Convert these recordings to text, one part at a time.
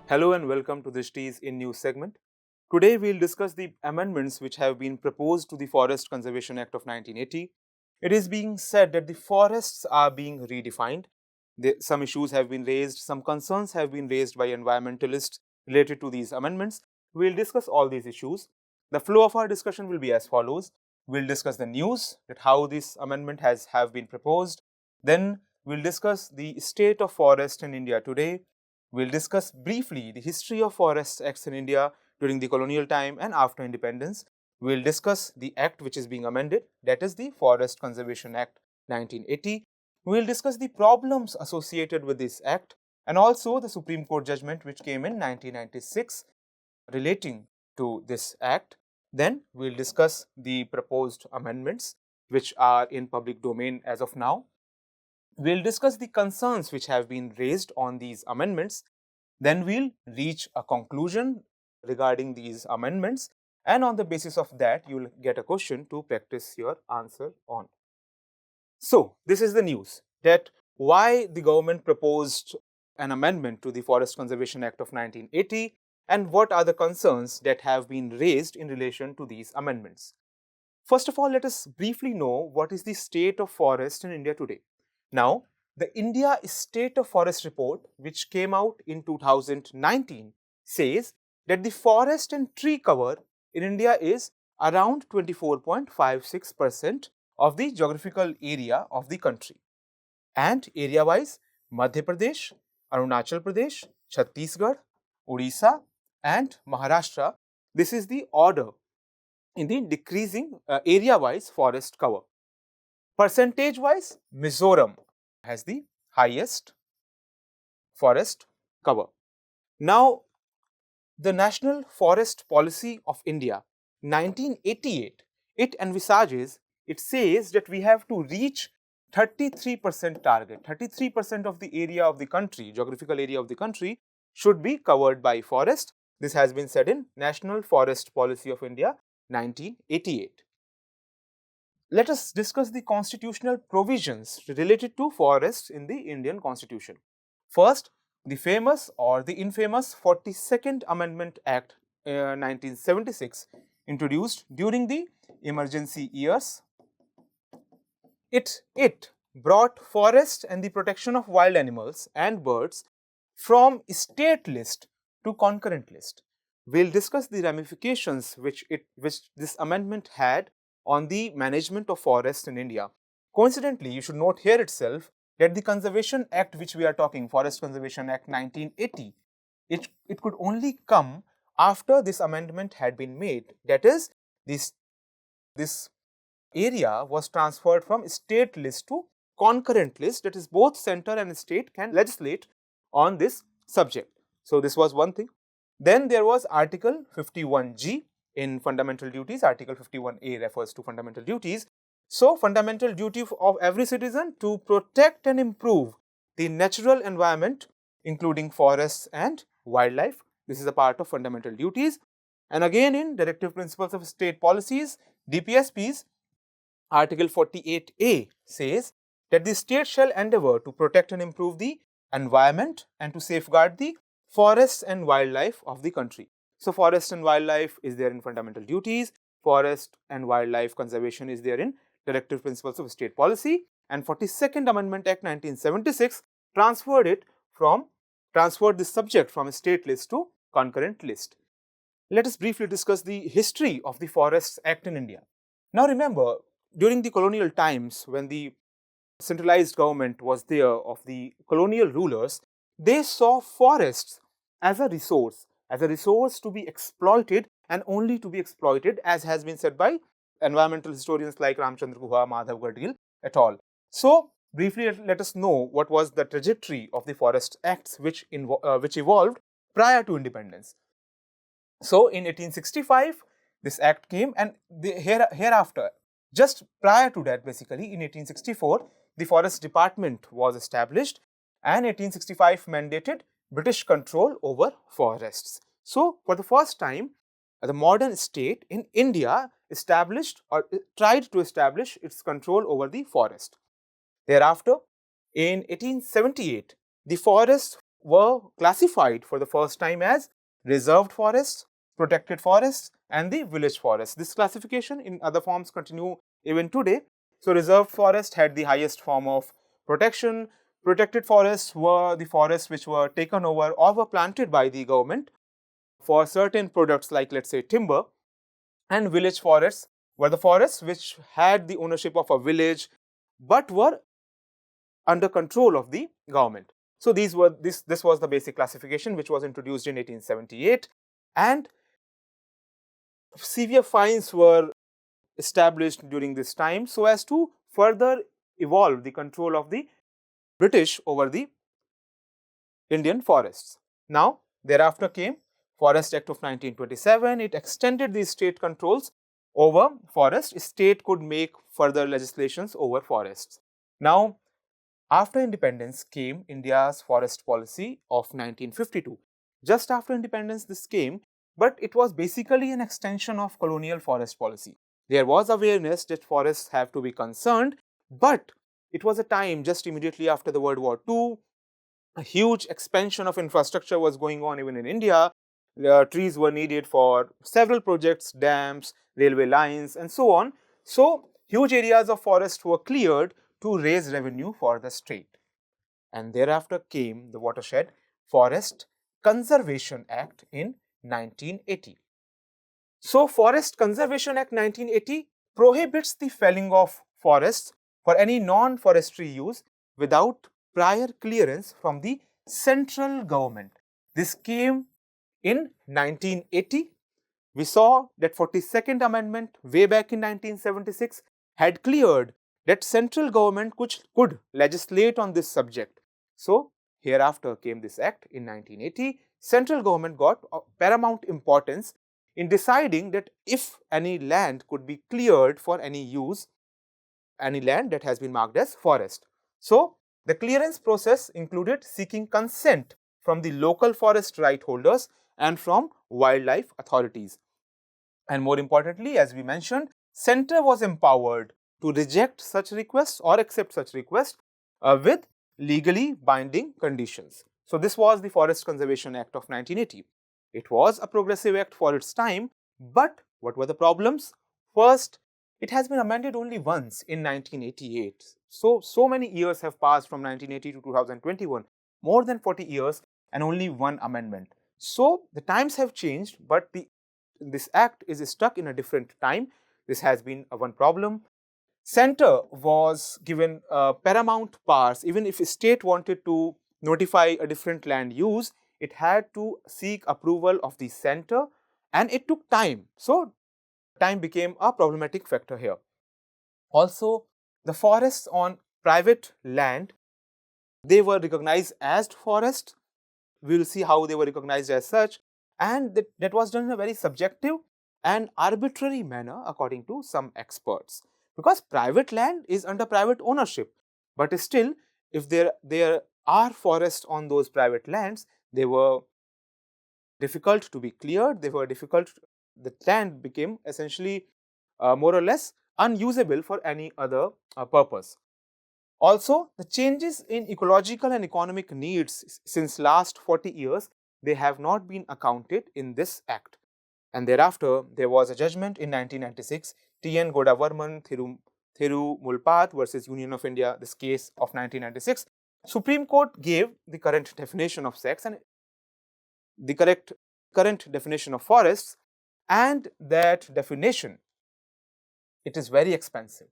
Hello and welcome to Drishti's in News segment. Today we'll discuss the amendments which have been proposed to the Forest Conservation Act of 1980. It is being said that the forests are being redefined. Some issues have been raised, some concerns have been raised by environmentalists related to these amendments. We'll discuss all these issues. The flow of our discussion will be as follows. We'll discuss the news, that how this amendment have been proposed. Then we'll discuss the state of forest in India today. We'll discuss briefly the history of Forests Acts in India during the colonial time and after independence. We'll discuss the act which is being amended, that is the Forest Conservation Act 1980. We'll discuss the problems associated with this act and also the Supreme Court judgment which came in 1996 relating to this act. Then we'll discuss the proposed amendments which are in public domain as of now. We'll discuss the concerns which have been raised on these amendments. Then we'll reach a conclusion regarding these amendments, and on the basis of that, you'll get a question to practice your answer on. So, this is the news that why the government proposed an amendment to the Forest Conservation Act of 1980 and what are the concerns that have been raised in relation to these amendments. First of all, let us briefly know what is the state of forest in India today. Now, the India State of Forest Report, which came out in 2019, says that the forest and tree cover in India is around 24.56% of the geographical area of the country. And area-wise, Madhya Pradesh, Arunachal Pradesh, Chhattisgarh, Odisha, and Maharashtra, this is the order in the decreasing area-wise forest cover. Percentage-wise, Mizoram has the highest forest cover. Now, the National Forest Policy of India, 1988, it envisages, it says that we have to reach 33% target. 33% of the area of the country, geographical area of the country, should be covered by forest. This has been said in National Forest Policy of India, 1988. Let us discuss the constitutional provisions related to forests in the Indian Constitution. First, the famous or the infamous 42nd Amendment Act 1976, introduced during the emergency years. It brought forest and the protection of wild animals and birds from state list to concurrent list. We'll discuss the ramifications which this amendment had on the management of forests in India. Coincidentally, you should note here itself that the Conservation Act which we are talking, Forest Conservation Act 1980, it could only come after this amendment had been made. That is, this area was transferred from state list to concurrent list, that is both center and state can legislate on this subject. So, this was one thing. Then there was Article 51G in fundamental duties. Article 51A refers to fundamental duties. So, fundamental duty of every citizen to protect and improve the natural environment, including forests and wildlife. This is a part of fundamental duties. And again, in Directive Principles of State Policies, DPSPs, Article 48A says that the state shall endeavor to protect and improve the environment and to safeguard the forests and wildlife of the country. So, forest and wildlife is there in fundamental duties, forest and wildlife conservation is there in Directive Principles of State Policy, and 42nd Amendment Act 1976 transferred this subject from state list to concurrent list. Let us briefly discuss the history of the Forests Act in India. Now remember, during the colonial times, when the centralized government was there of the colonial rulers, they saw forests as a resource to be exploited and only to be exploited, as has been said by environmental historians like Ramchandra Guha, Madhav Gadgil et al. So, briefly let us know what was the trajectory of the Forest Acts which evolved prior to independence. So, in 1865, this act came, and hereafter, just prior to that, basically in 1864, the Forest Department was established, and 1865 mandated British control over forests. So, for the first time, the modern state in India established or tried to establish its control over the forest. Thereafter, in 1878, the Forest were classified for the first time as reserved forests, protected forests, and the village forests. This classification in other forms continue even today. So reserved forest had the highest form of protection. Protected forests were the forests which were taken over or were planted by the government for certain products like, let's say, timber. And village forests were the forests which had the ownership of a village but were under control of the government. So this was the basic classification which was introduced in 1878, and severe fines were established during this time so as to further evolve the control of the British over the Indian forests. Now, thereafter came Forest Act of 1927. It extended the state controls over forests. State could make further legislations over forests. Now, after independence came India's forest policy of 1952. Just after independence this came, but it was basically an extension of colonial forest policy. There was awareness that forests have to be concerned, but it was a time just immediately after the World War II. A huge expansion of infrastructure was going on even in India. Trees were needed for several projects, dams, railway lines, and so on. So, huge areas of forest were cleared to raise revenue for the state. And thereafter came the watershed Forest Conservation Act in 1980. So, Forest Conservation Act 1980 prohibits the felling of forests for any non-forestry use without prior clearance from the central government. This came in 1980. We saw that 42nd Amendment way back in 1976 had cleared that central government could legislate on this subject. So, hereafter came this act in 1980. Central government got paramount importance in deciding that if any land could be cleared for any use, any land that has been marked as forest. So, the clearance process included seeking consent from the local forest right holders and from wildlife authorities. And more importantly, as we mentioned, Centre was empowered to reject such requests or accept such requests with legally binding conditions. So, this was the Forest Conservation Act of 1980. It was a progressive act for its time, but what were the problems? First, it has been amended only once in 1988. So many years have passed from 1980 to 2021, more than 40 years, and only one amendment. So, the times have changed, but this act is stuck in a different time. This has been one problem. Centre was given paramount powers. Even if a state wanted to notify a different land use, it had to seek approval of the centre, and it took time. So, time became a problematic factor here. Also, the forests on private land, they were recognized as forests. We will see how they were recognized as such, and that was done in a very subjective and arbitrary manner according to some experts, because private land is under private ownership, but still if there are forests on those private lands, they were difficult to be cleared, the land became essentially more or less unusable for any other purpose. Also, the changes in ecological and economic needs since last 40 years, they have not been accounted in this act. And thereafter, there was a judgment in 1996, T.N. Godavarman Thirumulpat versus Union of India, this case of 1996. Supreme Court gave the current definition of sex and the current definition of forests, and that definition, it is very expensive.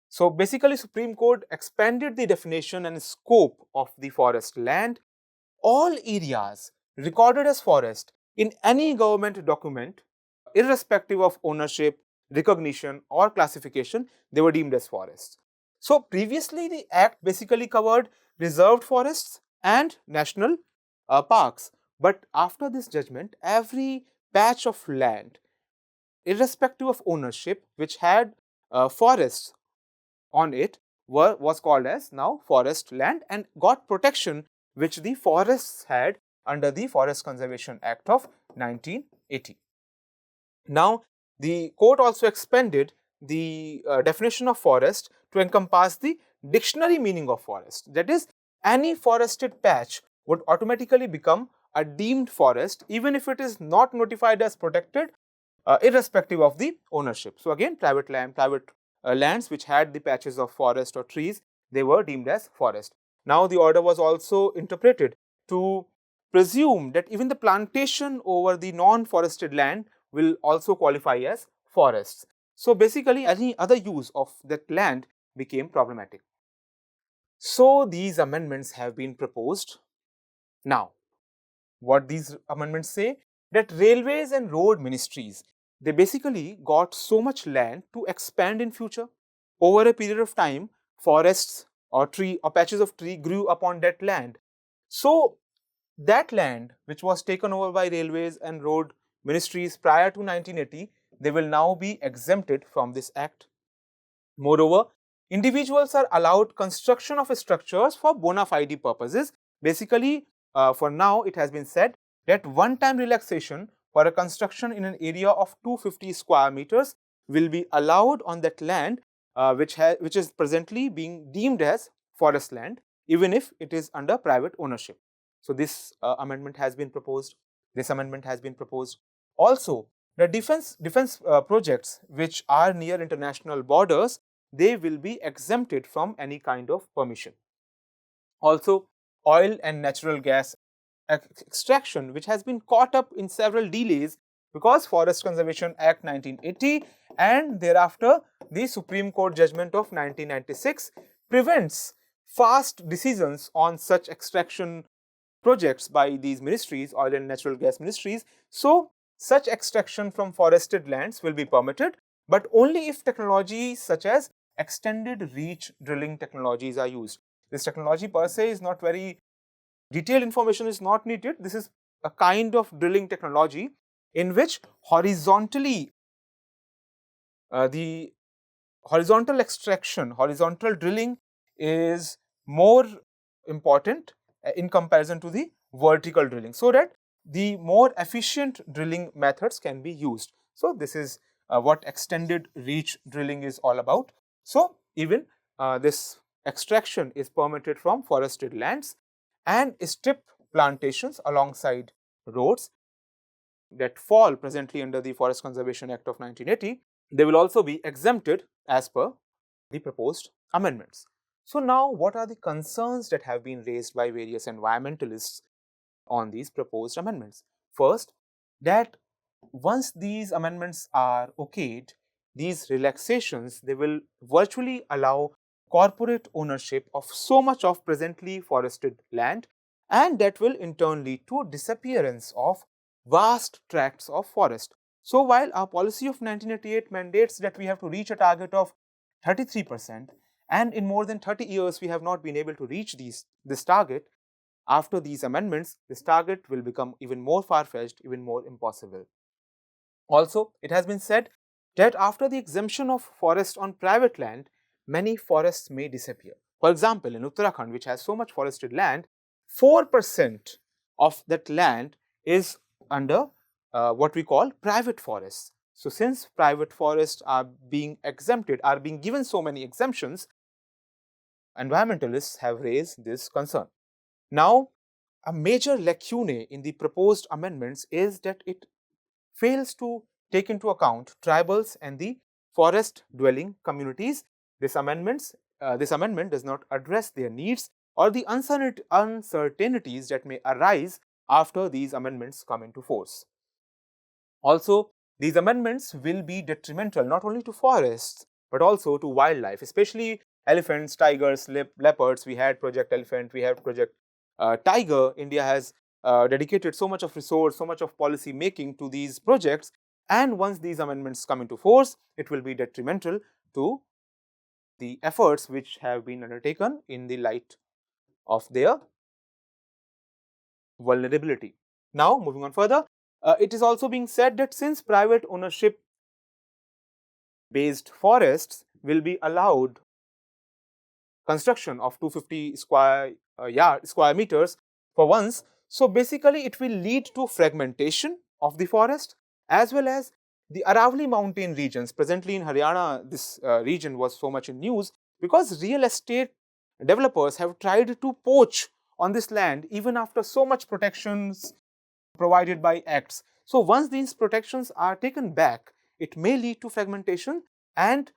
So, basically Supreme Court expanded the definition and scope of the forest land. All areas recorded as forest in any government document, irrespective of ownership, recognition or classification, they were deemed as forests. So, previously the act basically covered reserved forests and national parks, but after this judgment, every patch of land, irrespective of ownership, which had forests on it, was called as now forest land and got protection which the forests had under the Forest Conservation Act of 1980. Now, the court also expanded the definition of forest to encompass the dictionary meaning of forest, that is, any forested patch would automatically become a deemed forest even if it is not notified as protected, irrespective of the ownership. So again, private lands which had the patches of forest or trees, they were deemed as forest. Now the order was also interpreted to presume that even the plantation over the non-forested land will also qualify as forests. So basically, any other use of that land became problematic. So these amendments have been proposed. Now, what these amendments say, that railways and road ministries, they basically got so much land to expand in future. Over a period of time, forests or patches of tree grew upon that land. So that land which was taken over by railways and road ministries prior to 1980, they will now be exempted from this act. Moreover, individuals are allowed construction of structures for bona fide purposes. Basically, for now, it has been said that one-time relaxation for a construction in an area of 250 square meters will be allowed on that land which is presently being deemed as forest land, even if it is under private ownership. So this amendment has been proposed. This amendment has been proposed. Also, the defense projects which are near international borders, they will be exempted from any kind of permission. Also, oil and natural gas extraction, which has been caught up in several delays because Forest Conservation Act 1980 and thereafter the Supreme Court judgment of 1996 prevents fast decisions on such extraction projects by these ministries, oil and natural gas ministries. So such extraction from forested lands will be permitted, but only if technologies such as extended reach drilling technologies are used. This technology per se is not very detailed, information is not needed. This is a kind of drilling technology in which horizontally the horizontal extraction, horizontal drilling is more important in comparison to the vertical drilling, so that the more efficient drilling methods can be used. So this is what extended reach drilling is all about. So even this extraction is permitted from forested lands, and strip plantations alongside roads that fall presently under the Forest Conservation Act of 1980, they will also be exempted as per the proposed amendments. So now, what are the concerns that have been raised by various environmentalists on these proposed amendments? First, that once these amendments are okayed, these relaxations, they will virtually allow corporate ownership of so much of presently forested land, and that will in turn lead to disappearance of vast tracts of forest. So while our policy of 1988 mandates that we have to reach a target of 33%, and in more than 30 years we have not been able to reach this target, after these amendments, this target will become even more far-fetched, even more impossible. Also, it has been said that after the exemption of forest on private land, many forests may disappear. For example, in Uttarakhand, which has so much forested land, 4% of that land is under what we call private forests. So since private forests are being exempted, are being given so many exemptions, environmentalists have raised this concern. Now, a major lacune in the proposed amendments is that it fails to take into account tribals and the forest dwelling communities. This amendment does not address their needs or the uncertainties that may arise after these amendments come into force. Also, these amendments will be detrimental not only to forests but also to wildlife, especially elephants, tigers, leopards. We had Project Elephant, we have Project Tiger. India has dedicated so much of resource, so much of policy making to these projects, and once these amendments come into force, it will be detrimental to the efforts which have been undertaken in the light of their vulnerability. Now, moving on further, it is also being said that since private ownership based forests will be allowed construction of 250 square meters for once, so basically it will lead to fragmentation of the forest, as well as the Aravalli mountain regions. Presently in Haryana, this region was so much in news because real estate developers have tried to poach on this land even after so much protections provided by acts. So once these protections are taken back, it may lead to fragmentation, and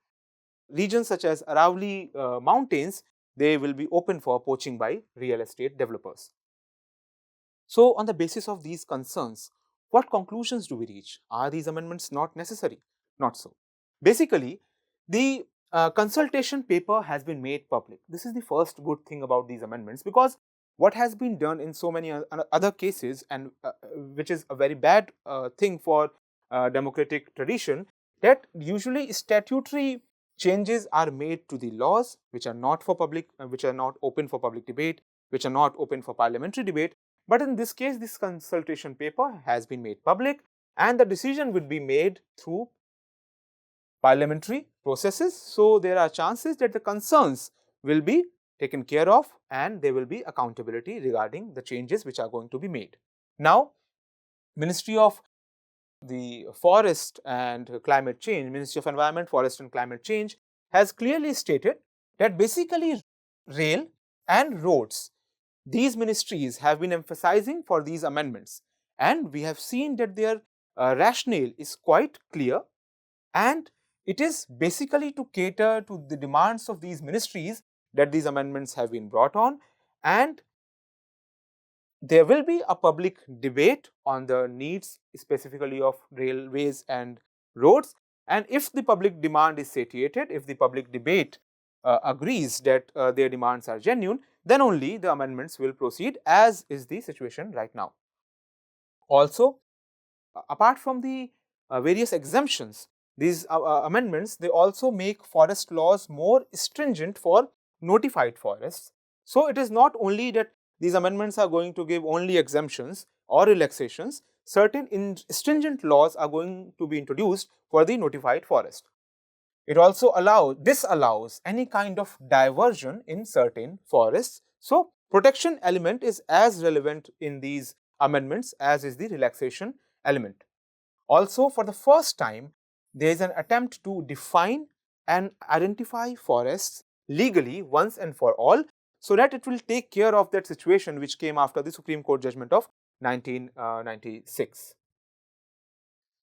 regions such as Aravalli mountains, they will be open for poaching by real estate developers. So on the basis of these concerns, what conclusions do we reach? Are these amendments not necessary? Not so. Basically, the consultation paper has been made public. This is the first good thing about these amendments, because what has been done in so many other cases, and which is a very bad thing for democratic tradition, that usually statutory changes are made to the laws which are not for public, which are not open for public debate, which are not open for parliamentary debate. But in this case, this consultation paper has been made public, and the decision would be made through parliamentary processes. So there are chances that the concerns will be taken care of, and there will be accountability regarding the changes which are going to be made. Now, Ministry of the Forest and Climate Change, Ministry of Environment, Forest and Climate Change, has clearly stated that basically rail and roads, these ministries have been emphasizing for these amendments, and we have seen that their rationale is quite clear, and it is basically to cater to the demands of these ministries that these amendments have been brought on, and there will be a public debate on the needs specifically of railways and roads, and if the public demand is satiated, if the public debate agrees that their demands are genuine, then only the amendments will proceed, as is the situation right now. Also, apart from the various exemptions, these amendments, they also make forest laws more stringent for notified forests. So it is not only that these amendments are going to give only exemptions or relaxations, certain stringent laws are going to be introduced for the notified forest. It also disallows any kind of diversion in certain forests. So protection element is as relevant in these amendments as is the relaxation element. Also, for the first time, there is an attempt to define and identify forests legally once and for all, so that it will take care of that situation which came after the Supreme Court judgment of 1996.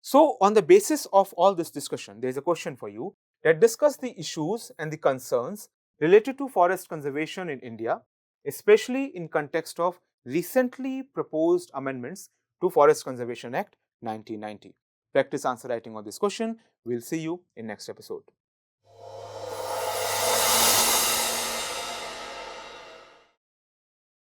So, on the basis of all this discussion, there is a question for you that discuss the issues and the concerns related to forest conservation in India, especially in context of recently proposed amendments to Forest Conservation Act 1990. Practice answer writing on this question. We'll see you in next episode.